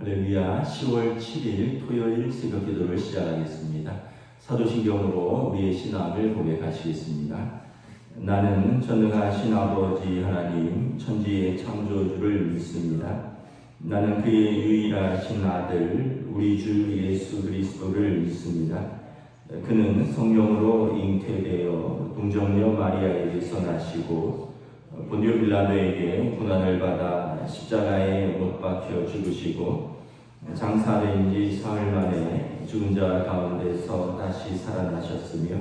할렐루야. 10월 7일 토요일 새벽 기도를 시작하겠습니다. 사도신경으로 우리의 신앙을 고백하시겠습니다. 나는 전능하신 아버지 하나님 천지의 창조주를 믿습니다. 나는 그의 유일하신 아들 우리 주 예수 그리스도를 믿습니다. 그는 성령으로 잉태되어 동정녀 마리아에게서 나시고 본디오 빌라도에게 고난을 받아 십자가에 못 박혀 죽으시고 장사된 지 사흘 만에 죽은 자 가운데서 다시 살아나셨으며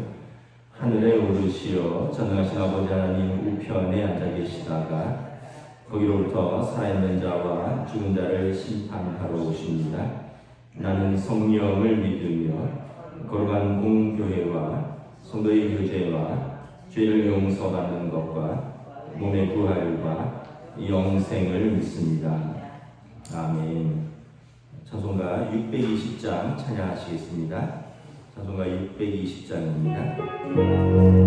하늘에 오르시어 전능하신 아버지 하나님 우편에 앉아 계시다가 거기로부터 살아있는 자와 죽은 자를 심판하러 오십니다. 나는 성령을 믿으며 거룩한 공교회와 성도의 교제와 죄를 용서받는 것과 몸의 부활과 영생을 믿습니다. 아멘. 찬송가 620장 찬양하시겠습니다. 찬송가 620장입니다.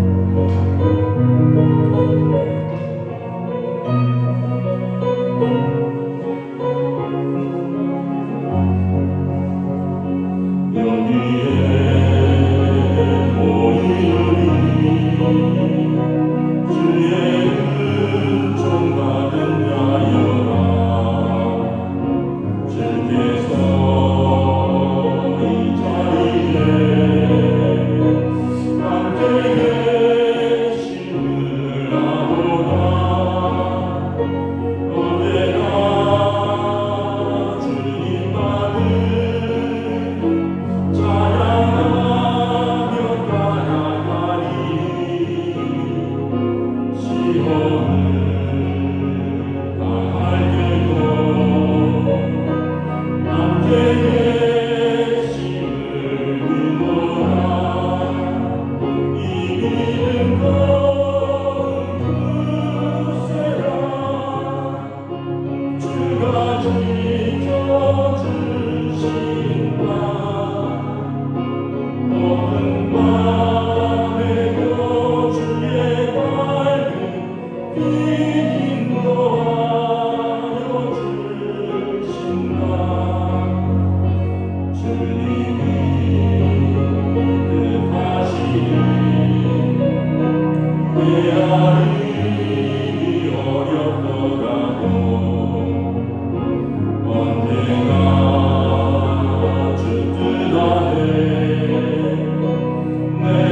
내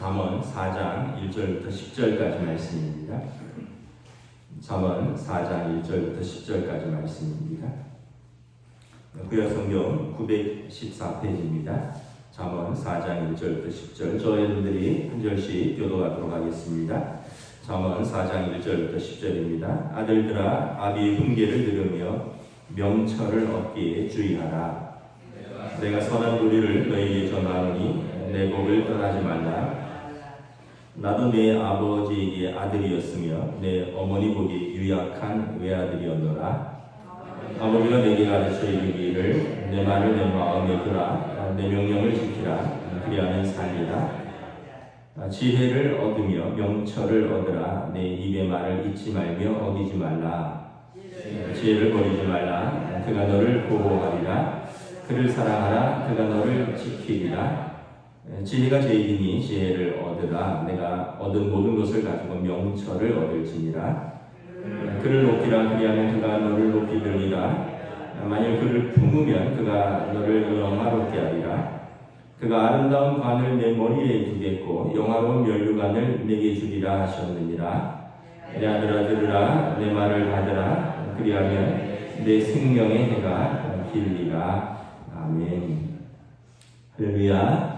잠언 4장 1절부터 10절까지 말씀입니다. 잠언 4장 1절부터 10절까지 말씀입니다. 구약성경 914페이지입니다. 잠언 4장 1절부터 10절. 저 여러분들이 한 절씩 교도하도록 하겠습니다. 잠언 4장 1절부터 10절입니다. 아들들아 아비의 훈계를 들으며 명철을 얻기에 주의하라. 내가 선한 도리를 너희에게 전하노니 내 법을 떠나지 말라. 나도 내 아버지에게 아들이었으며 내 어머니 보기 유약한 외아들이었노라. 아버지가 내게 가르쳐 이르기를 내 말을 내 마음에 두라. 내 명령을 지키라. 그리하면 살리라. 지혜를 얻으며 명철을 얻으라. 내 입의 말을 잊지 말며 어기지 말라. 지혜를 버리지 말라. 그가 너를 보호하리라. 그를 사랑하라. 그가 너를 지키리라. 지혜가 제일이니 지혜를 얻으라. 내가 얻은 모든 것을 가지고 명철을 얻을지니라. 그를 높이라. 그리하면 그가 너를 높이 들리라. 만일 그를 품으면 그가 너를 영화롭게 하리라. 그가 아름다운 관을 내 머리에 두겠고 영화로운 면류관을 내게 주리라 하셨느니라. 내 아들아 들으라. 내 말을 받으라. 그리하면 내 생명의 해가 길리라. 아멘. 할렐루야.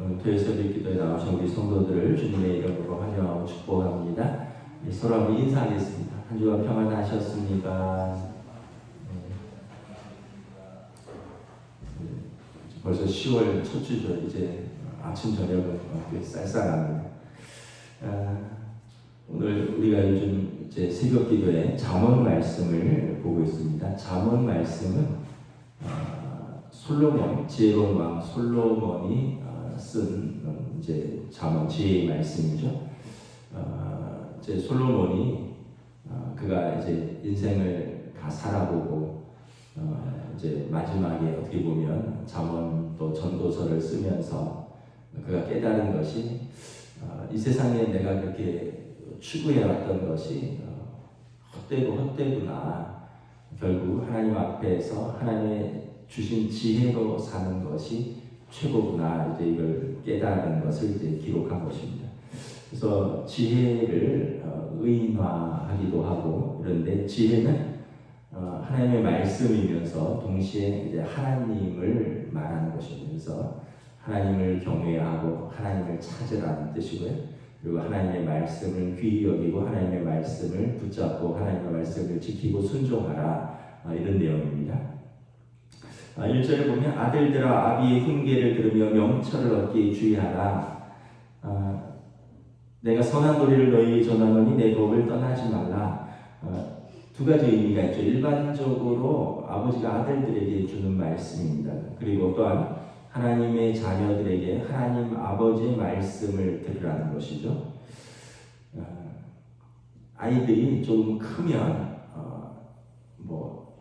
오늘 교회에서도 기도에 나오신 우리 성도들을 주님의 이름으로 환영하고 축복합니다. 서로 한번 인사하겠습니다. 한 주간 평안하셨습니까? 벌써 10월 첫 주죠. 이제 아침 저녁은 꽤 쌀쌀합니다. 오늘 우리가 요즘 이제 새벽 기도에 잠언 말씀을 보고 있습니다. 잠언 말씀은 솔로몬, 지혜로운 왕 솔로몬이 쓴 이제 잠언 지혜의 말씀이죠. 이제 솔로몬이 그가 이제 인생을 다 살아보고 이제 마지막에 어떻게 보면 잠언 또 전도서를 쓰면서 그가 깨달은 것이 이 세상에 내가 그렇게 추구해왔던 것이 헛되구나. 결국 하나님 앞에서 하나님의 주신 지혜로 사는 것이 최고구나. 이제 이걸 깨달은 것을 이제 기록한 것입니다. 그래서 지혜를 의인화하기도 하고 그런데 지혜는 하나님의 말씀이면서 동시에 이제 하나님을 말하는 것입니다. 그래서 하나님을 경외하고 하나님을 찾으라는 뜻이고요. 그리고 하나님의 말씀을 귀히 여기고 하나님의 말씀을 붙잡고 하나님의 말씀을 지키고 순종하라. 이런 내용입니다. 1절에 보면 아들들아 아비의 훈계를 들으며 명철을 얻기에 주의하라. 내가 선한 도리를 너희에게 전하노니 내 법을 떠나지 말라. 두 가지 의미가 있죠. 일반적으로 아버지가 아들들에게 주는 말씀입니다. 그리고 또한 하나님의 자녀들에게 하나님 아버지의 말씀을 들으라는 것이죠. 아이들이 좀 크면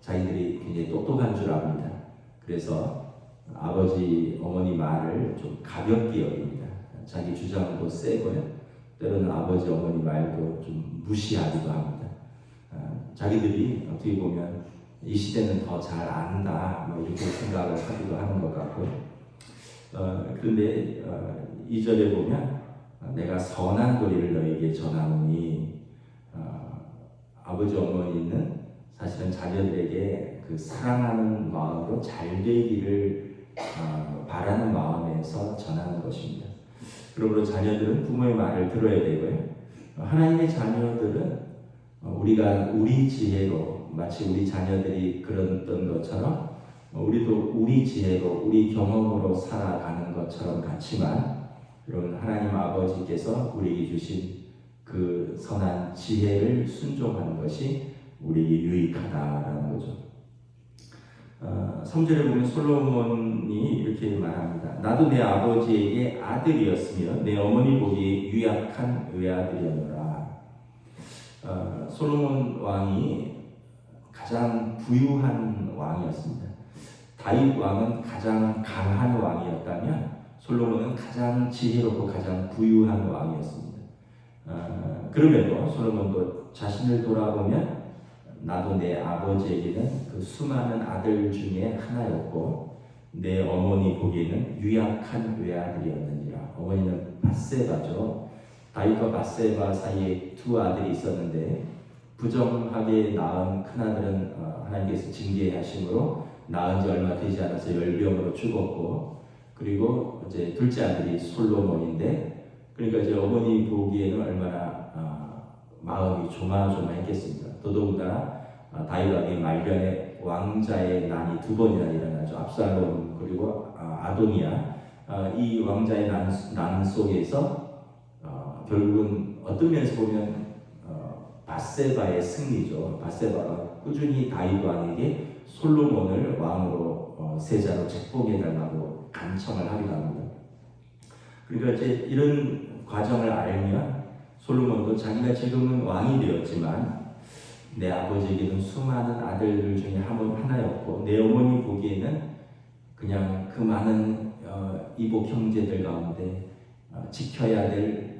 자기들이 굉장히 똑똑한 줄 압니다. 그래서 아버지 어머니 말을 좀 가볍게 여깁니다. 자기 주장도 세고요. 때로는 아버지 어머니 말도 좀 무시하기도 합니다. 자기들이 어떻게 보면 이 시대는 더 잘 안다 이렇게 생각을 하기도 하는 것 같고요. 그런데 2절에 보면 내가 선한 도리를 너에게 전하노니 아버지 어머니는 사실은 자녀들에게 그 사랑하는 마음으로 잘 되기를 바라는 마음에서 전하는 것입니다. 그러므로 자녀들은 부모의 말을 들어야 되고요. 하나님의 자녀들은 우리가 우리 지혜로 마치 우리 자녀들이 그랬던 것처럼 우리도 우리 지혜로 우리 경험으로 살아가는 것처럼 같지만 여러분 하나님 아버지께서 우리에게 주신 그 선한 지혜를 순종하는 것이 우리에게 유익하다라는 거죠. 3절에 보면 솔로몬이 이렇게 말합니다. 나도 내 아버지에게 아들이었으며 내 어머니 보기 유약한 외아들이었노라. 솔로몬 왕이 가장 부유한 왕이었습니다. 다윗 왕은 가장 강한 왕이었다면 솔로몬은 가장 지혜롭고 가장 부유한 왕이었습니다. 그럼에도 솔로몬도 자신을 돌아보면 나도 내 아버지에게는 그 수많은 아들 중에 하나였고 내 어머니 보기에는 유약한 외아들이었느니라. 어머니는 밧세바죠. 다윗과 밧세바 사이에 두 아들이 있었는데 부정하게 낳은 큰아들은 하나님께서 징계하심으로 낳은 지 얼마 되지 않아서 열병으로 죽었고, 그리고 이제 둘째 아들이 솔로몬인데, 그러니까 이제 어머니 보기에는 얼마나 마음이 조마조마했겠습니다. 더더군다나 다윗 왕의 말년에 왕자의 난이 두 번이나 일어나죠. 압살롬 그리고 아도니아, 이 왕자의 난 속에서 결국은 어떤 면에서 보면 밧세바의 승리죠. 밧세바가 꾸준히 다윗 왕에게 솔로몬을 왕으로 세자로 책봉해달라고 간청을 하기도 합니다. 그러니까 이제 이런 과정을 알면 솔로몬도 자기가 지금은 왕이 되었지만 내 아버지에게는 수많은 아들들 중에 하나였고, 내 어머니 보기에는 그냥 그 많은 이복 형제들 가운데 지켜야 될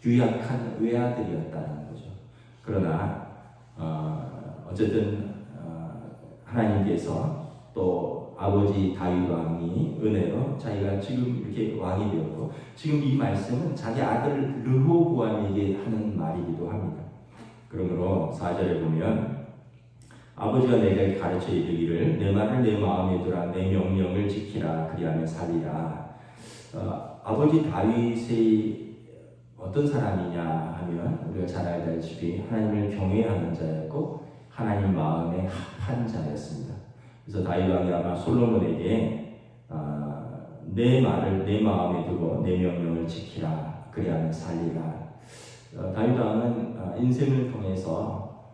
유약한 외아들이었다는 거죠. 그러나 어쨌든 하나님께서 또 아버지 다윗 왕이 은혜로 자기가 지금 이렇게 왕이 되었고, 지금 이 말씀은 자기 아들 르호보암에게 하는 말이기도 합니다. 그러므로 4절에 보면 아버지가 내게 가르쳐 이르기를 내 말을 내 마음에 두라, 내 명령을 지키라, 그리하면 살리라. 아버지 다윗이 어떤 사람이냐 하면 우리가 잘 알다시피 하나님을 경외하는 자였고 하나님 마음에 합한 자였습니다. 그래서 다윗 왕이 아마 솔로몬에게 내 말을 내 마음에 두고 내 명령을 지키라, 그리하면 살리라. 다윗 왕은 인생을 통해서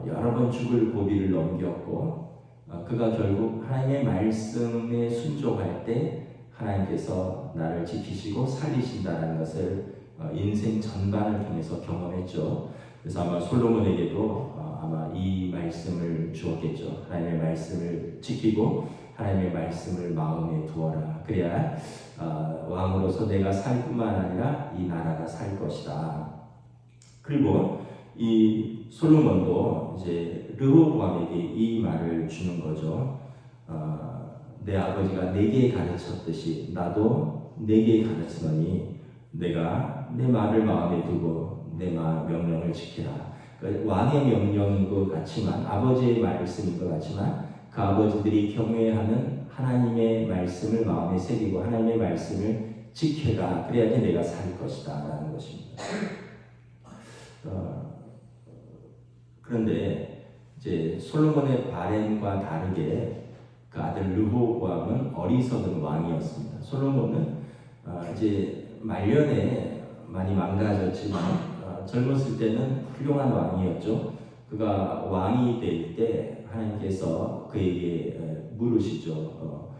여러 번 죽을 고비를 넘겼고, 그가 결국 하나님의 말씀에 순종할 때 하나님께서 나를 지키시고 살리신다는 것을 인생 전반을 통해서 경험했죠. 그래서 아마 솔로몬에게도 아마 이 말씀을 주었겠죠. 하나님의 말씀을 지키고 하나님의 말씀을 마음에 두어라. 그래야 왕으로서 내가 살 뿐만 아니라 이 나라가 살 것이다. 그리고 이 솔로몬도 이제 르호보암에게 이 말을 주는 거죠. 내 아버지가 내게 가르쳤듯이 나도 내게 가르치노니 내가 내 말을 마음에 두고 내 명령을 지키라. 그러니까 왕의 명령인 것 같지만, 아버지의 말씀인 것 같지만, 그 아버지들이 경외하는 하나님의 말씀을 마음에 새기고 하나님의 말씀을 지켜라. 그래야지 내가 살 것이다 라는 것입니다. 그런데 이제 솔로몬의 바램과 다르게 그 아들 르호보암은 어리석은 왕이었습니다. 솔로몬은 이제 말년에 많이 망가졌지만 젊었을 때는 훌륭한 왕이었죠. 그가 왕이 될 때 하나님께서 그에게 물으시죠.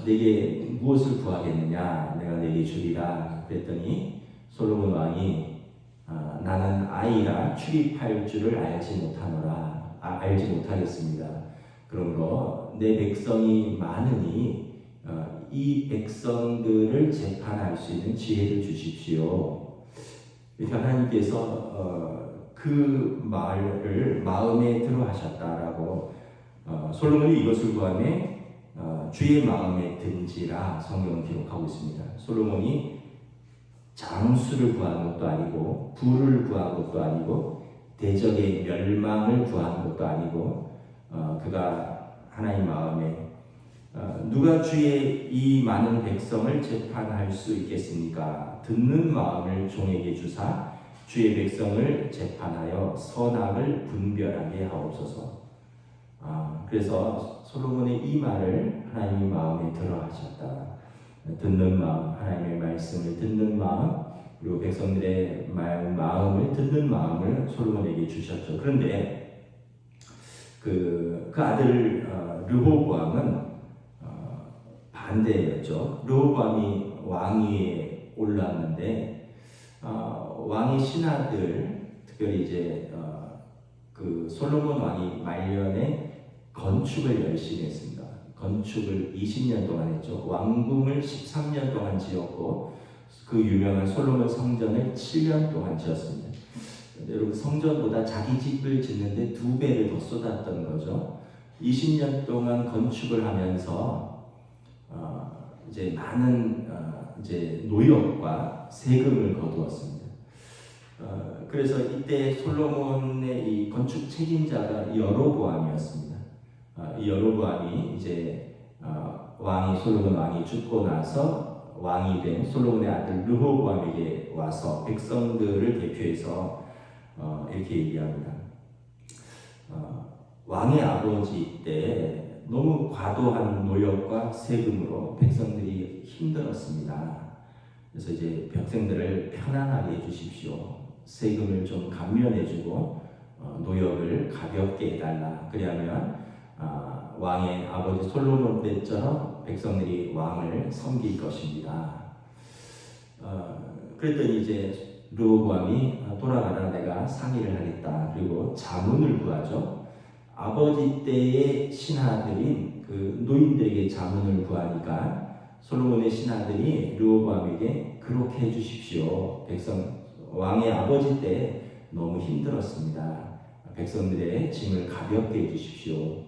내게 무엇을 구하겠느냐? 내가 내게 주리라. 그랬더니 솔로몬 왕이 나는 아이라 출입할 줄을 알지 못하노라. 알지 못하겠습니다. 그러므로 내 백성이 많으니 이 백성들을 재판할 수 있는 지혜를 주십시오. 하나님께서 그 말을 마음에 들어 하셨다라고 솔로몬이 이것을 구하며 주의 마음에 든지라 성경은 기록하고 있습니다. 솔로몬이 장수를 구한 것도 아니고 부를 구한 것도 아니고 대적의 멸망을 구한 것도 아니고 그가 하나님 마음에 누가 주의 이 많은 백성을 재판할 수 있겠습니까? 듣는 마음을 종에게 주사 주의 백성을 재판하여 선악을 분별하게 하옵소서. 그래서 솔로몬의 이 말을 하나님이 마음에 들어 하셨다. 듣는 마음, 하나님의 말씀을 듣는 마음, 그리고 백성들의 마음을 듣는 마음을 솔로몬에게 주셨죠. 그런데 그 아들 르호보암은 반대였죠. 르호보암이 왕위에 올랐는데 왕의 신하들, 특별히 이제 그 솔로몬 왕이 말년에 건축을 열심히 했습니다. 건축을 20년 동안 했죠. 왕궁을 13년 동안 지었고 그 유명한 솔로몬 성전을 7년 동안 지었습니다. 여러분, 성전보다 자기 집을 짓는데 2배를 더 쏟았던 거죠. 20년 동안 건축을 하면서 이제 많은 이제 노역과 세금을 거두었습니다. 그래서 이때 솔로몬의 이 건축 책임자가 여로보암이었습니다. 이 여로보암이 이제 왕이 솔로몬 왕이 죽고 나서 왕이 된 솔로몬의 아들 르호보암에게 와서 백성들을 대표해서 이렇게 얘기합니다. 왕의 아버지 때 너무 과도한 노역과 세금으로 백성들이 힘들었습니다. 그래서 이제 백성들을 편안하게 해주십시오. 세금을 좀 감면해주고 노역을 가볍게 해달라. 그리하면 왕의 아버지 솔로몬 때처럼 백성들이 왕을 섬길 것입니다. 그랬더니 이제 르호보암이 돌아가라, 내가 상의를 하겠다. 그리고 자문을 구하죠. 아버지 때의 신하들인 그 노인들에게 자문을 구하니까 솔로몬의 신하들이 르호보암에게 그렇게 해주십시오. 왕의 아버지 때 너무 힘들었습니다. 백성들의 짐을 가볍게 해주십시오.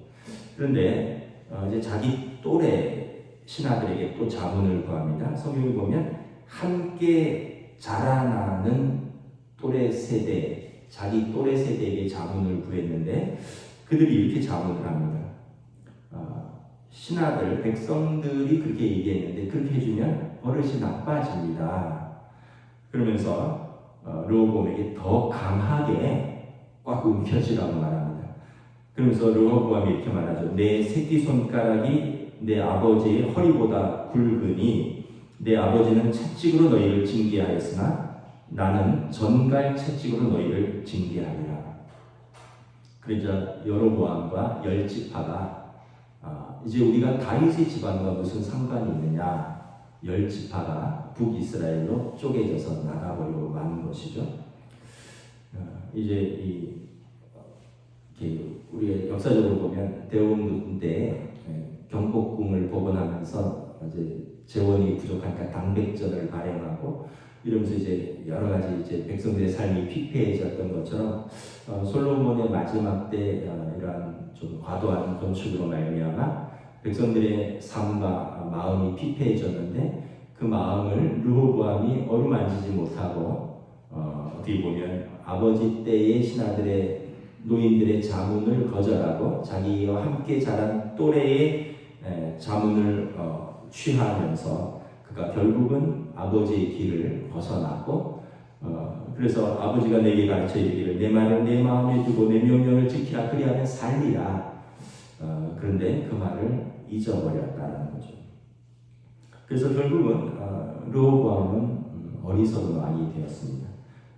그런데 이제 자기 또래 신하들에게 또 자문을 구합니다. 성경을 보면 함께 자라나는 또래 세대, 자기 또래 세대에게 자문을 구했는데 그들이 이렇게 자문을 합니다. 신하들, 백성들이 그렇게 얘기했는데 그렇게 해주면 버릇이 나빠집니다. 그러면서 르호보암에게 더 강하게 꽉 움켜쥐라고 말합니다. 그러면서 르호보암이 이렇게 말하죠. 내 새끼손가락이 내 아버지의 허리보다 굵으니 내 아버지는 채찍으로 너희를 징계하였으나 나는 전갈 채찍으로 너희를 징계하리라. 그러자 여로보암과 열 지파가 이제 우리가 다윗의 집안과 무슨 상관이 있느냐, 열 지파가 북이스라엘로 쪼개져서 나가버리고 마는 것이죠. 이제 우리가 역사적으로 보면 대원군 때 경복궁을 복원하면서 이제 재원이 부족하니까 당백전을 발행하고 이러면서 이제 여러 가지 이제 백성들의 삶이 피폐해졌던 것처럼 솔로몬의 마지막 때 이러한 좀 과도한 건축으로 말미암아 백성들의 삶과 마음이 피폐해졌는데 그 마음을 르호보암이 어루만지지 못하고 어떻게 보면 아버지 때의 신하들의 노인들의 자문을 거절하고 자기와 함께 자란 또래의 자문을 취하면서 그가 결국은 아버지의 길을 벗어나고 그래서 아버지가 내게 가르쳐 이르기를 내 말을 내 마음에 두고 내 명령을 지키라 그리하면 살리라. 그런데 그 말을 잊어버렸다는 거죠. 그래서 결국은 르호보암은 어리석은 왕이 되었습니다.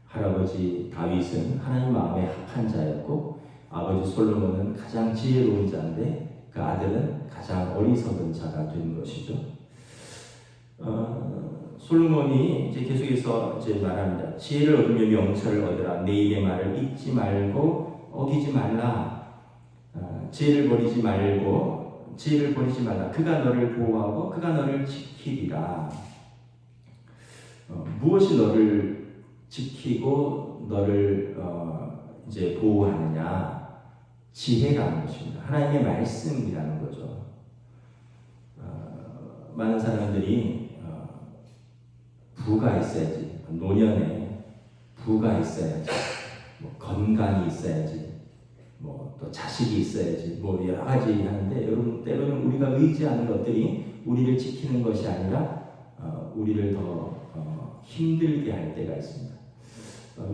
할아버지 다윗은 하나님 마음에 합한 자였고 아버지 솔로몬은 가장 지혜로운 자인데 그 아들은 가장 어리석은 자가 된 것이죠. 솔로몬이 이제 계속해서 이제 말합니다. 지혜를 얻으며 명철을 얻으라. 내 입의 말을 잊지 말고 어기지 말라. 지혜를 버리지 말라. 그가 너를 보호하고 그가 너를 지키리라. 무엇이 너를 지키고 너를 이제 보호하느냐? 지혜라는 것입니다. 하나님의 말씀이라는 거죠. 많은 사람들이 부가 있어야지, 노년에 부가 있어야지, 뭐 건강이 있어야지, 뭐 또 자식이 있어야지, 뭐 여러 가지 하는데 여러분 때로는 우리가 의지하는 것들이 우리를 지키는 것이 아니라 우리를 더 힘들게 할 때가 있습니다.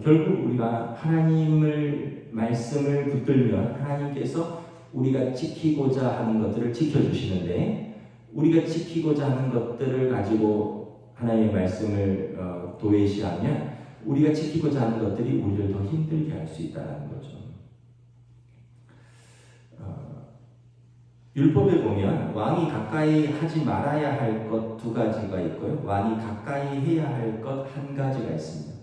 결국 우리가 하나님을 말씀을 붙들면 하나님께서 우리가 지키고자 하는 것들을 지켜주시는데 우리가 지키고자 하는 것들을 가지고 하나님의 말씀을 도외시하면 우리가 지키고자 하는 것들이 우리를 더 힘들게 할 수 있다는 거죠. 율법에 보면 왕이 가까이 하지 말아야 할 것 두 가지가 있고요. 왕이 가까이 해야 할 것 한 가지가 있습니다.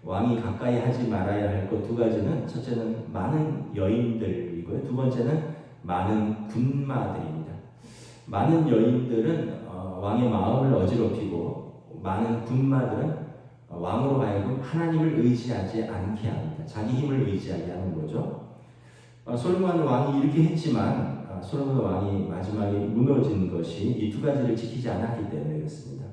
왕이 가까이 하지 말아야 할 것 두 가지는 첫째는 많은 여인들이고요. 두 번째는 많은 군마들입니다. 많은 여인들은 왕의 마음을 어지럽히고 많은 군마들은 왕으로 하여금 하나님을 의지하지 않게 합니다. 자기 힘을 의지하게 하는 거죠. 솔로몬 왕이 이렇게 했지만 솔로몬 왕이 마지막에 무너진 것이 이 두 가지를 지키지 않았기 때문이었습니다.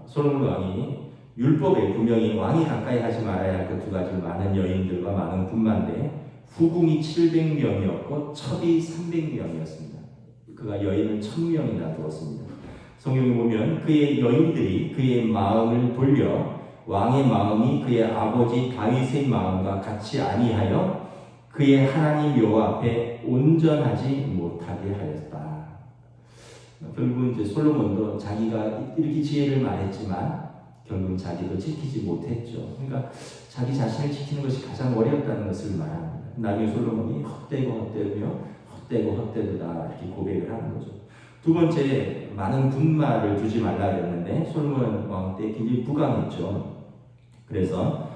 솔로몬 왕이 율법에 분명히 왕이 가까이 하지 말아야 할 그 두 가지 많은 여인들과 많은 군만데 후궁이 700명이었고 첩이 300명이었습니다. 그가 여인을 1000명이나 두었습니다. 성경에 보면 그의 여인들이 그의 마음을 돌려 왕의 마음이 그의 아버지 다윗의 마음과 같이 아니하여 그의 하나님 여호와 앞에 온전하지 못하게 하였다. 결국은 이제 솔로몬도 자기가 이렇게 지혜를 말했지만 결국은 자기도 지키지 못했죠. 그러니까 자기 자신을 지키는 것이 가장 어렵다는 것을 말합니다. 나중에 솔로몬이 헛되고 헛되도다 이렇게 고백을 하는 거죠. 두 번째, 많은 분마를 두지 말라 그랬는데 솔로몬 왕 때 굉장히 부강했죠. 그래서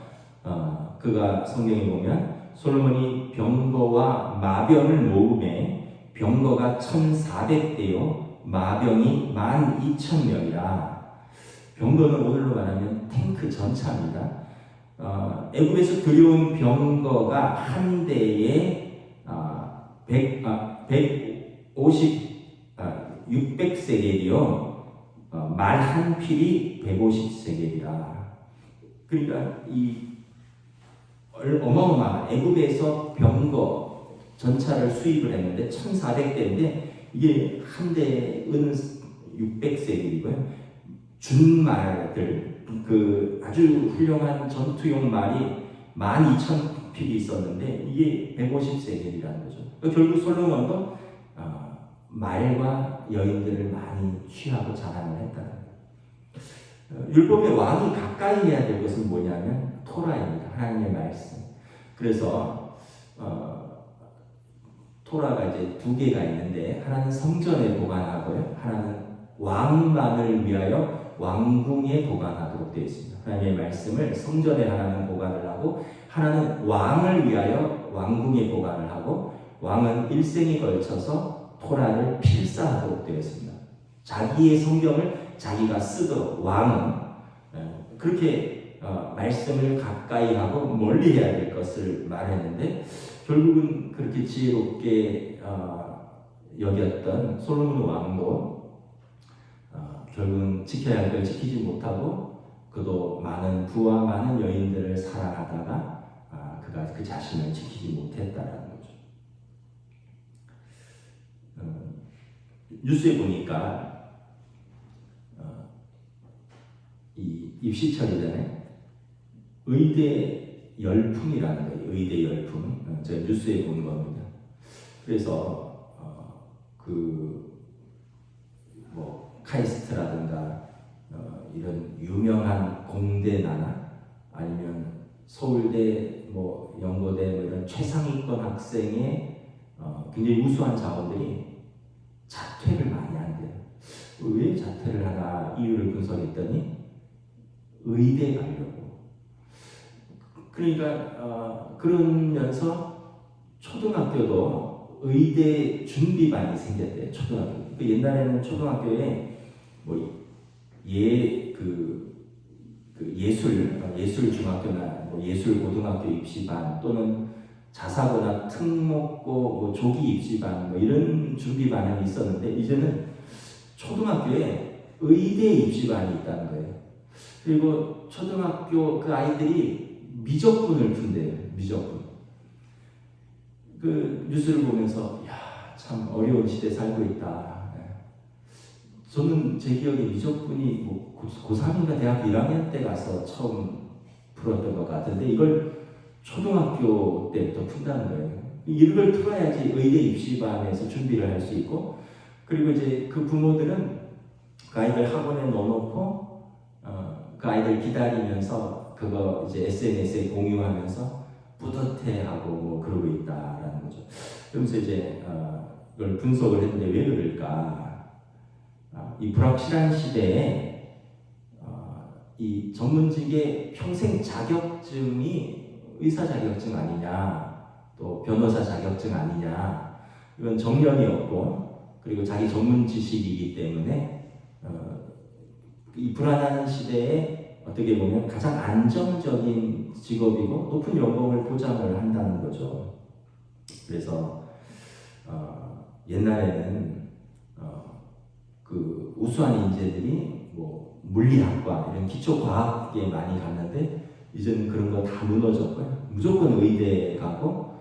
그가 성경에 보면 솔로몬이 병거와 마병을 모음에 병거가 1400대요 마병이 12,000명이라. 병거는 오늘로 말하면 탱크 전차입니다. 애굽에서 들여온 병거가 한 대에 600세겔이요. 말 한 필이 150세겔이라. 그러니까 이 어마어마한 애굽에서 병거 전차를 수입을 했는데 1400대인데 이게 한 대은 600세겔이고요. 준말들 그 아주 훌륭한 전투용 말이 12,000필이 있었는데 이게 150세겔이라는 거죠. 결국 솔로몬도 말과 여인들을 많이 취하고 자랑을 했다는 거예요. 율법의 왕이 가까이 해야 될 것은 뭐냐면 토라입니다. 하나님의 말씀. 그래서 토라가 이제 두 개가 있는데 하나는 성전에 보관하고요. 하나는 왕만을 위하여 왕궁에 보관하도록 되어 있습니다. 하나님의 말씀을 성전에 하나는 보관을 하고 하나는 왕을 위하여 왕궁에 보관을 하고 왕은 일생에 걸쳐서 토라를 필사하도록 되어 있습니다. 자기의 성경을 자기가 쓰도록 왕은 그렇게 말씀을 가까이 하고 멀리 해야 될 것을 말했는데 결국은 그렇게 지혜롭게 여겼던 솔로몬 왕도 결국은 지켜야 할 걸 지키지 못하고 그도 많은 부와 많은 여인들을 사랑하다가 그가 그 자신을 지키지 못했다라는 거죠. 뉴스에 보니까 이 입시철이잖아요. 의대 열풍이라는 거예요. 의대 열풍. 제가 뉴스에 본 겁니다. 그래서 카이스트라든가 이런 유명한 공대나 아니면 서울대, 연고대 이런 최상위권 학생의 굉장히 우수한 자원들이 자퇴를 많이 한대요. 왜 자퇴를 하나 이유를 분석했더니 의대 가려고. 그러니까 그러면서 초등학교도 의대 준비반이 생겼대요. 초등학교. 옛날에는 초등학교에 예술 중학교나 예술 고등학교 입시반 또는 자사고나 특목고 조기 입시반 이런 준비반이 있었는데 이제는 초등학교에 의대 입시반이 있다는 거예요. 그리고 초등학교 그 아이들이 미적분을 푼대요. 미적분. 그 뉴스를 보면서 참 어려운 시대에 살고 있다. 저는 제 기억에 미적분이 고3인가 대학교 1학년 때 가서 처음 풀었던 것 같은데 이걸 초등학교 때부터 푼다는 거예요. 이걸 풀어야지 의대 입시반에서 준비를 할 수 있고 그리고 이제 그 부모들은 그 아이들 학원에 넣어놓고 그 아이들 기다리면서 그거 이제 SNS에 공유하면서 뿌듯해하고 그러고 있다라는 거죠. 그러면서 이제 이걸 분석을 했는데 왜 그럴까? 이 불확실한 시대에 이 전문직의 평생 자격증이 의사 자격증 아니냐, 또 변호사 자격증 아니냐, 이건 정년이 없고 그리고 자기 전문 지식이기 때문에 이 불안한 시대에 어떻게 보면 가장 안정적인 직업이고 높은 연봉을 보장을 한다는 거죠. 그래서 옛날에는 그 우수한 인재들이 뭐 물리학과 이런 기초 과학에 많이 갔는데 이제는 그런 거 다 무너졌고요. 무조건 의대 가고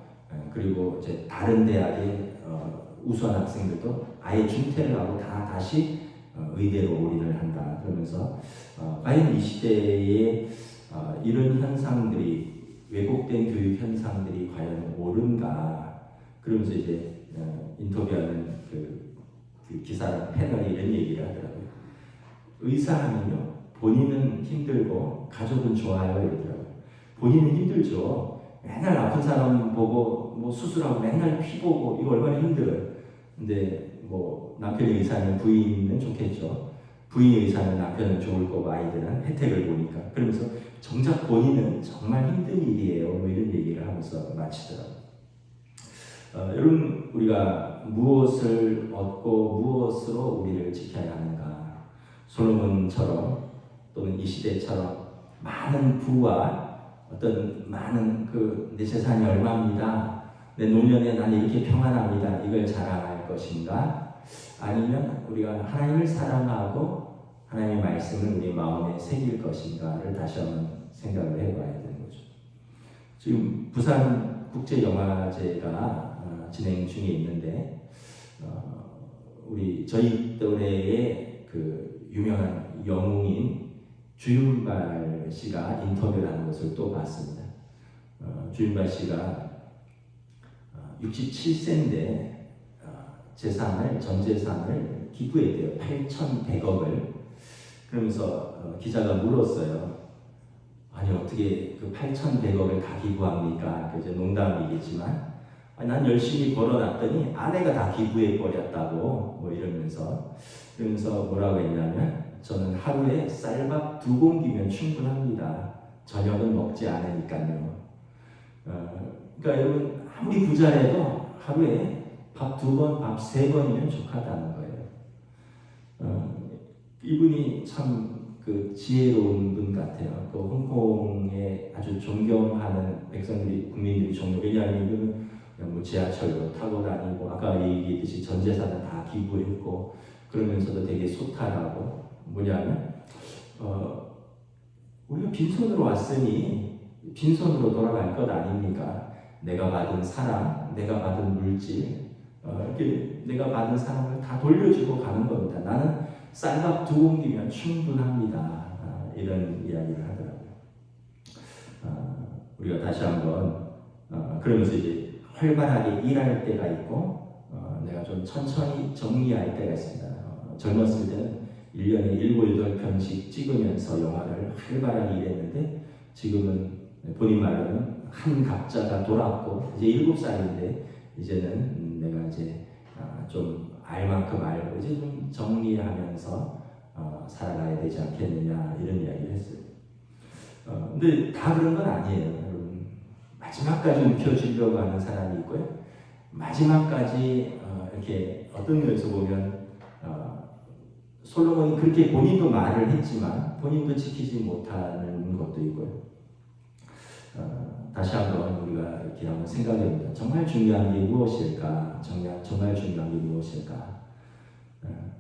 그리고 이제 다른 대학의 우수한 학생들도 아예 중퇴를 하고 다시 의대로 올인을 한다. 그러면서 과연 이 시대에 이런 현상들이 왜곡된 교육 현상들이 과연 옳은가? 그러면서 이제 인터뷰하는 그 기사랑 패널이 이런 얘기를 하더라고요. 의사하면요 본인은 힘들고 가족은 좋아요 이러더라고요. 본인은 힘들죠. 맨날 아픈 사람 보고 뭐 수술하고 맨날 피 보고 이거 얼마나 힘들어요. 근데 뭐 남편이 의사면 부인은 좋겠죠. 부인의 의사는 남편은 좋을 거고 아이들은 혜택을 보니까. 그러면서 정작 본인은 정말 힘든 일이에요. 뭐 이런 얘기를 하면서 마치더라고요. 여러분 우리가 무엇을 얻고 무엇으로 우리를 지켜야 하는가? 솔로몬처럼 또는 이 시대처럼 많은 부와 어떤 많은 내 재산이 얼마입니다. 내 노년에 난 이렇게 평안합니다. 이걸 자랑할 것인가? 아니면 우리가 하나님을 사랑하고 하나님의 말씀을 우리 마음에 새길 것인가를 다시 한번 생각을 해봐야 되는 거죠. 지금 부산 국제영화제가 진행 중에 있는데 저희 또래의 그 유명한 영웅인 주윤발 씨가 인터뷰를 하는 것을 또 봤습니다. 주윤발 씨가 67세인데 전 재산을 기부했대요. 8,100억을. 그러면서 기자가 물었어요. 아니 어떻게 그 8,100억을 다 기부합니까? 이제 농담이겠지만 난 열심히 벌어놨더니 아내가 다 기부해버렸다고 뭐 그러면서 뭐라고 했냐면 저는 하루에 쌀밥 2공기면 충분합니다. 저녁은 먹지 않으니까요. 그러니까 여러분 아무리 부자라도 하루에 밥 2번, 밥 3번이면 족하다는 거예요. 이분이 참 그 지혜로운 분 같아요. 그 홍콩에 아주 존경하는 백성들이, 국민들이 왜냐하면 이분은 그냥 뭐 지하철도 타고 다니고 아까 얘기했듯이 전 재산을 다 기부했고 그러면서도 되게 소탈하고 뭐냐면 우리가 빈손으로 왔으니 빈손으로 돌아갈 것 아닙니까? 내가 받은 사랑, 내가 받은 물질, 이렇게 내가 받은 사랑을 다 돌려주고 가는 겁니다. 나는 쌀밥 2공기면 충분합니다. 이런 이야기를 하더라고요. 우리가 다시 한번 그러면서 이제 활발하게 일할 때가 있고 내가 좀 천천히 정리할 때가 있습니다. 젊었을 때는 1년에 7, 8편씩 찍으면서 영화를 활발하게 일했는데 지금은 본인 말로는 한 갑자가 돌았고 이제 7살인데 이제는 내가 이제 좀 알 만큼 알고 이제 좀 정리하면서 살아가야 되지 않겠느냐 이런 이야기를 했어요. 근데 다 그런 건 아니에요. 여러분 마지막까지 움켜쥐려고 하는 사람이 있고요. 마지막까지 이렇게 어떤 면에서 보면 솔로몬이 그렇게 본인도 말을 했지만 본인도 지키지 못하는 것도 있고요. 다시 한번 우리가 이렇게 한번 생각해봅니다. 정말 중요한 게 무엇일까? 정말 중요한 게 무엇일까?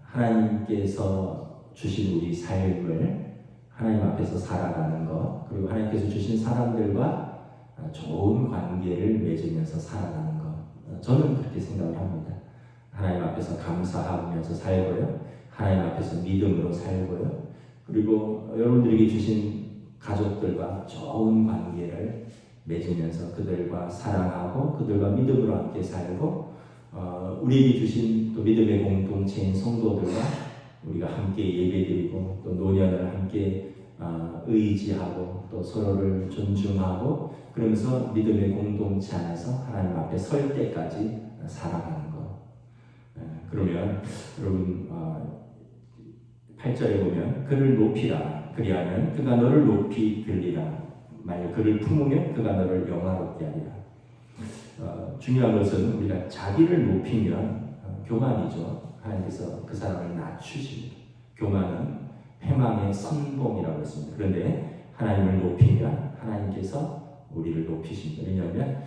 하나님께서 주신 우리 삶을 하나님 앞에서 살아가는 것, 그리고 하나님께서 주신 사람들과 좋은 관계를 맺으면서 살아가는 것. 저는 그렇게 생각을 합니다. 하나님 앞에서 감사하면서 살고요. 하나님 앞에서 믿음으로 살고요. 그리고 여러분들에게 주신 가족들과 좋은 관계를 맺으면서 그들과 사랑하고 그들과 믿음으로 함께 살고 우리에게 주신 또 믿음의 공동체인 성도들과 우리가 함께 예배드리고 또 노년을 함께 의지하고 또 서로를 존중하고 그러면서 믿음의 공동체 안에서 하나님 앞에 설 때까지 살아가는 것. 그러면 여러분 8절에 보면 그를 높이라 그리하면 그가 너를 높이 들리라 만약 그를 품으면 그가 너를 영화롭게 하리라. 중요한 것은 우리가 자기를 높이면 교만이죠. 하나님께서 그 사람을 낮추십니다. 교만은 패망의 선봉이라고 했습니다. 그런데 하나님을 높이면 하나님께서 우리를 높이십니다. 왜냐하면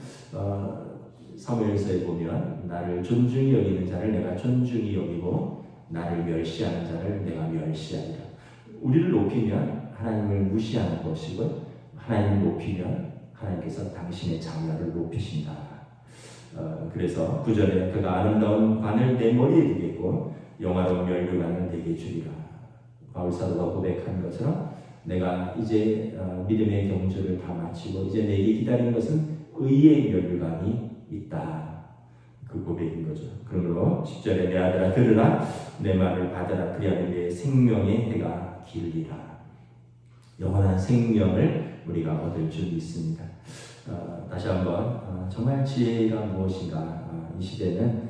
사무엘서에 보면 나를 존중히 여기는 자를 내가 존중히 여기고 나를 멸시하는 자를 내가 멸시하리라. 우리를 높이면 하나님을 무시하는 것이고 하나님을 높이면 하나님께서 당신의 자녀를 높이신다. 그래서 9절에 그가 아름다운 관을 내 머리에 두겠고 영화로운 면류관을 내게 주리라. 바울 사도가 고백한 것처럼 내가 이제 믿음의 경주를 다 마치고 이제 내게 기다리는 것은 의의 면류관이 있다. 그 고백인 거죠. 그러므로 10절에 내 아들아 들으라 내 말을 받으라 그리하면 내 생명의 해가 길리라. 영원한 생명을 우리가 얻을 줄 믿습니다. 다시 한번 정말 지혜가 무엇인가. 이 시대는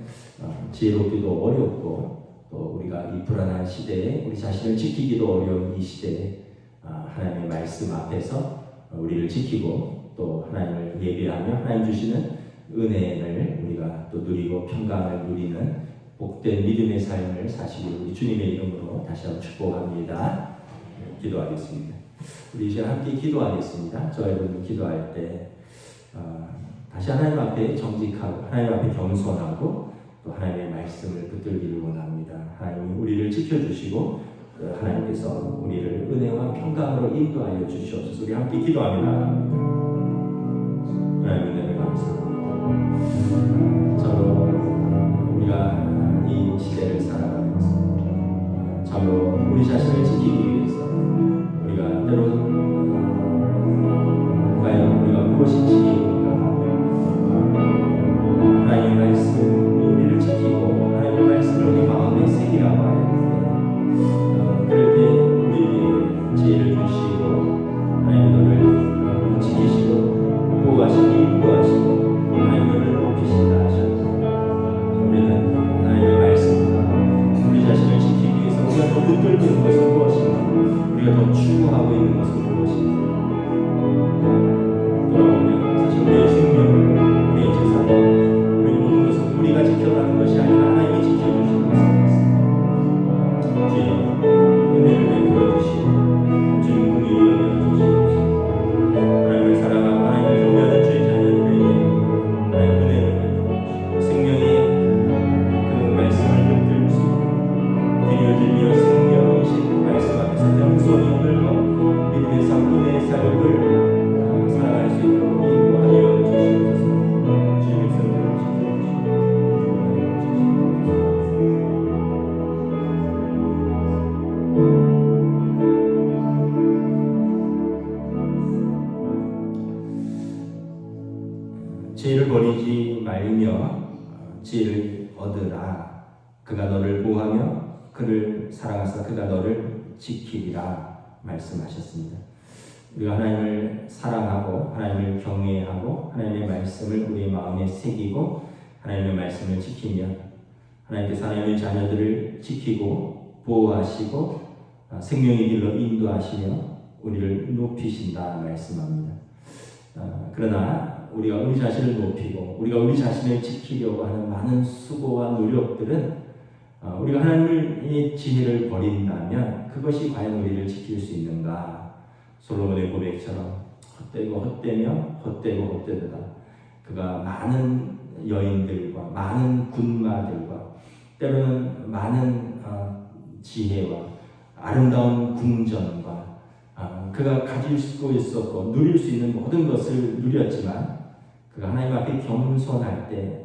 지혜롭기도 어렵고 또 우리가 이 불안한 시대에 우리 자신을 지키기도 어려운 이 시대에 하나님의 말씀 앞에서 우리를 지키고 또 하나님을 예배하며 하나님 주시는 은혜를 우리가 또 누리고 평강을 누리는 복된 믿음의 삶을 사시기를 우리 주님의 이름으로 다시 한번 축복합니다. 기도하겠습니다. 우리 이제 함께 기도하겠습니다. 저 여러분 기도할 때 다시 하나님 앞에 정직하고 하나님 앞에 겸손하고 또 하나님의 말씀을 붙들기를 원합니다. 하나님이 우리를 지켜주시고 하나님께서 우리를 은혜와 평강으로 인도하여 주시옵소서. 우리 함께 기도하며 나갑니다. 하나님 은혜를 감사합니다. 저로 우리가 이 시대를 살아가면서 저로 우리 자신을 지키기 위해서 우리가 때로는 과연 우리가 무엇이 지키는가 하나님의 말씀 우리를 지키고 하나님의 말씀을 우리 마음에 새기라고 하였는데 그럴 때 우리에게 지혜를 주시고 하나님 너를 지키시고 보호하시고 인도하시고 하나님 너를 높이신다 하셨습니다. 우리는 하나님의 말씀과 우리 자신을 지키기 위해서 우리가 더 붙들고 있는 것은 무엇인가 우리가 더 추구하고 있는 것은 무엇인가 돌아보면 사실 우리의 생명을 우리의 재산을 우리 모든 것은 우리가 지켜가는 것이 아니라 하나님이 지켜주시는 것입니다. 주여 은혜를 베풀어 주시고 주님 공의를 여겨주시옵소서. 하나님을 사랑하고 하나님을 경외하는 주의 자녀들에게 하나님 은혜를 베풀어 주시고 생명의 그 말씀을 붙들 수 있고 드디어 들려 생명이신 말씀 앞에서 겸손히 오늘도 믿음의 삶의 삶을 살아갈 수 있도록 인도하여 주시옵소서. 주님의 성령을 지켜주시고 지혜를 버리지 말며 지혜를 얻으라. 그가 너를 보호하며 그를 사랑하사 그가 너를 지키리라 말씀하셨습니다. 우리가 하나님을 사랑하고 하나님을 경외하고 하나님의 말씀을 우리의 마음에 새기고 하나님의 말씀을 지키면 하나님께서 하나님의 자녀들을 지키고 보호하시고 생명의 길로 인도하시며 우리를 높이신다 말씀합니다. 그러나 우리가 우리 자신을 높이고 우리가 우리 자신을 지키려고 하는 많은 수고와 노력들은 우리가 하나님의 지혜를 버린다면 그것이 과연 우리를 지킬 수 있는가? 솔로몬의 고백처럼 헛되고 헛되며 헛되고 헛되도다. 그가 많은 여인들과 많은 군마들과 때로는 많은 지혜와 아름다운 궁전과 그가 가질 수 있었고 누릴 수 있는 모든 것을 누렸지만 그가 하나님 앞에 겸손할 때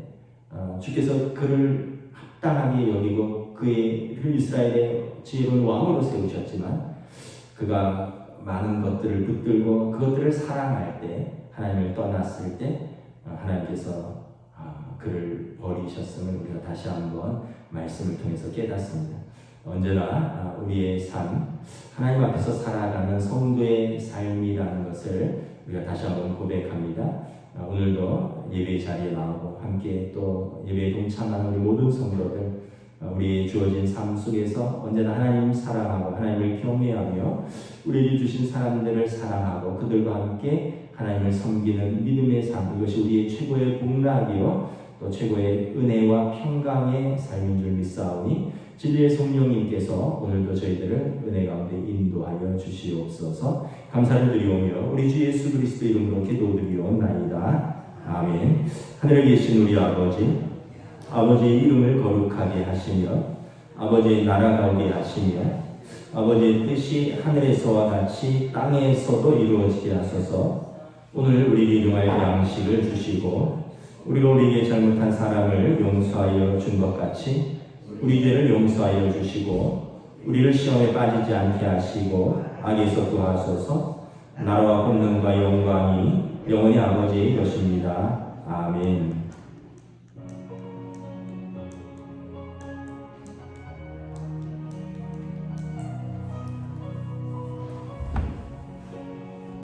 주께서 그를 합당하게 여기고 그의 이스라엘의 지혜로운 왕으로 세우셨지만 그가 많은 것들을 붙들고 그것들을 사랑할 때 하나님을 떠났을 때 하나님께서 그를 버리셨음을 우리가 다시 한번 말씀을 통해서 깨닫습니다. 언제나 우리의 삶 하나님 앞에서 살아가는 성도의 삶이라는 것을 우리가 다시 한번 고백합니다. 오늘도 예배 자리에 나오고 함께 또 예배에 동참하는 우리 모든 성도들 우리 주어진 삶 속에서 언제나 하나님 사랑하고 하나님을 경외하며 우리에게 주신 사람들을 사랑하고 그들과 함께 하나님을 섬기는 믿음의 삶 이것이 우리의 최고의 복락이요 또 최고의 은혜와 평강의 삶인 줄 믿사오니 진리의 성령님께서 오늘도 저희들을 은혜 가운데 인도하여 주시옵소서. 감사를 드리오며 우리 주 예수 그리스도 이름으로 기도드리옵나이다. 아멘. 하늘에 계신 우리 아버지, 아버지의 이름을 거룩하게 하시며 아버지의 나라가 오게 하시며 아버지의 뜻이 하늘에서와 같이 땅에서도 이루어지게 하소서. 오늘 우리에게 일용할 양식을 주시고 우리가 우리에게 잘못한 사람을 용서하여 준 것 같이 우리 죄를 용서하여 주시고 우리를 시험에 빠지지 않게 하시고 악에서 구하소서. 나라와 권능과 영광이 영원히 아버지의 것입니다. 아멘.